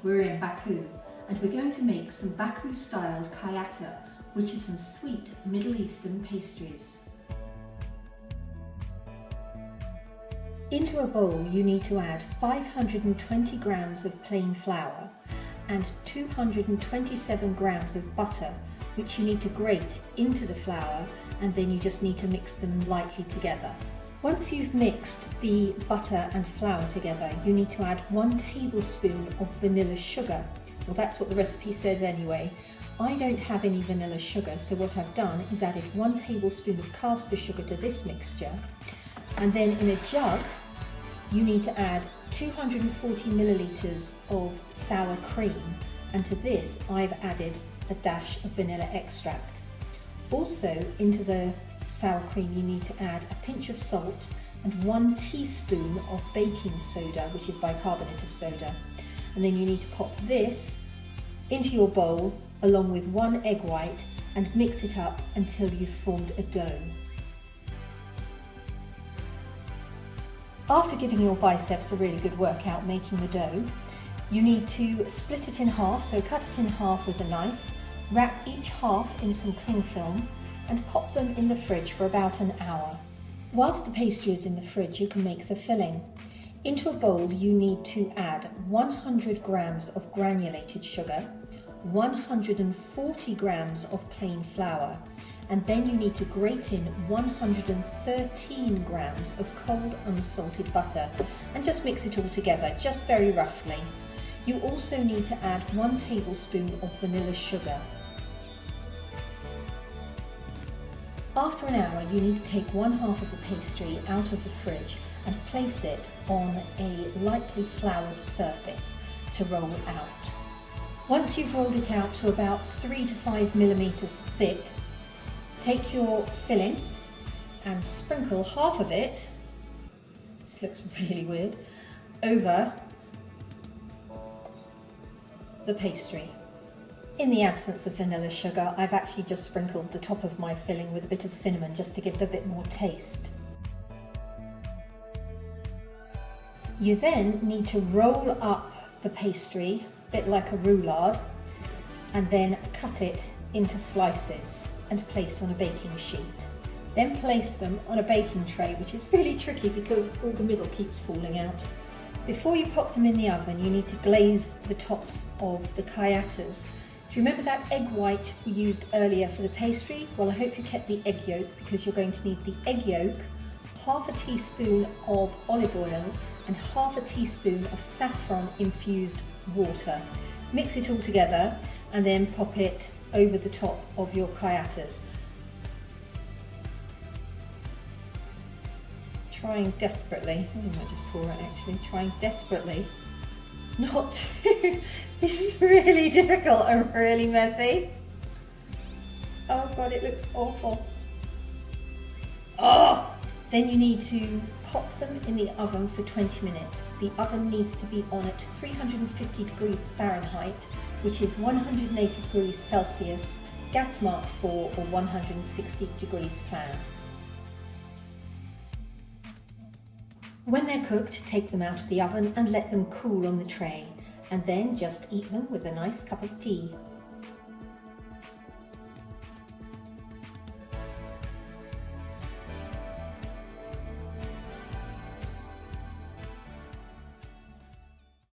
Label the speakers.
Speaker 1: we're in Baku and we're going to make some Baku-style Kyata, which is some sweet Middle Eastern pastries. Into a bowl you need to add 520 grams of plain flour and 227 grams of butter, which you need to grate into the flour, and then you just need to mix them lightly together. Once you've mixed the butter and flour together, you need to add 1 tablespoon of vanilla sugar. Well, that's what the recipe says anyway. I don't have any vanilla sugar, so what I've done is added 1 tablespoon of caster sugar to this mixture, and then in a jug you need to add 240 millilitres of sour cream, and to this I've added a dash of vanilla extract. Also, into the sour cream you need to add a pinch of salt and 1 teaspoon of baking soda, which is bicarbonate of soda. And then you need to pop this into your bowl along with 1 egg white and mix it up until you've formed a dough. After giving your biceps a really good workout making the dough, you need to split it in half, so cut it in half with a knife, wrap each half in some cling film and pop them in the fridge for about an hour. Whilst the pastry is in the fridge, you can make the filling. Into a bowl you need to add 100 grams of granulated sugar, 140 grams of plain flour, and then you need to grate in 113 grams of cold unsalted butter and just mix it all together, just very roughly. You also need to add 1 tablespoon of vanilla sugar. After an hour, you need to take 1/2 of the pastry out of the fridge and place it on a lightly floured surface to roll out. Once you've rolled it out to about 3 to 5 millimeters thick, take your filling and sprinkle half of it, this looks really weird, over the pastry. In the absence of vanilla sugar, I've actually just sprinkled the top of my filling with a bit of cinnamon just to give it a bit more taste. You then need to roll up the pastry, a bit like a roulade, and then cut it into slices and place on a baking sheet. Then place them on a baking tray, which is really tricky because all the middle keeps falling out. Before you pop them in the oven, you need to glaze the tops of the Kyatas. Do you remember that egg white we used earlier for the pastry? Well, I hope you kept the egg yolk, because you're going to need the egg yolk, 1/2 teaspoon of olive oil and 1/2 teaspoon of saffron infused water. Mix it all together and then pop it over the top of your Kyatas. Trying desperately, I might just pour it actually, trying desperately not to. This is really difficult and really messy. Oh God, it looks awful. Oh! Then you need to pop them in the oven for 20 minutes. The oven needs to be on at 350 degrees Fahrenheit, which is 180 degrees Celsius, gas mark 4 or 160 degrees Fahr. When they're cooked, take them out of the oven and let them cool on the tray, and then just eat them with a nice cup of tea.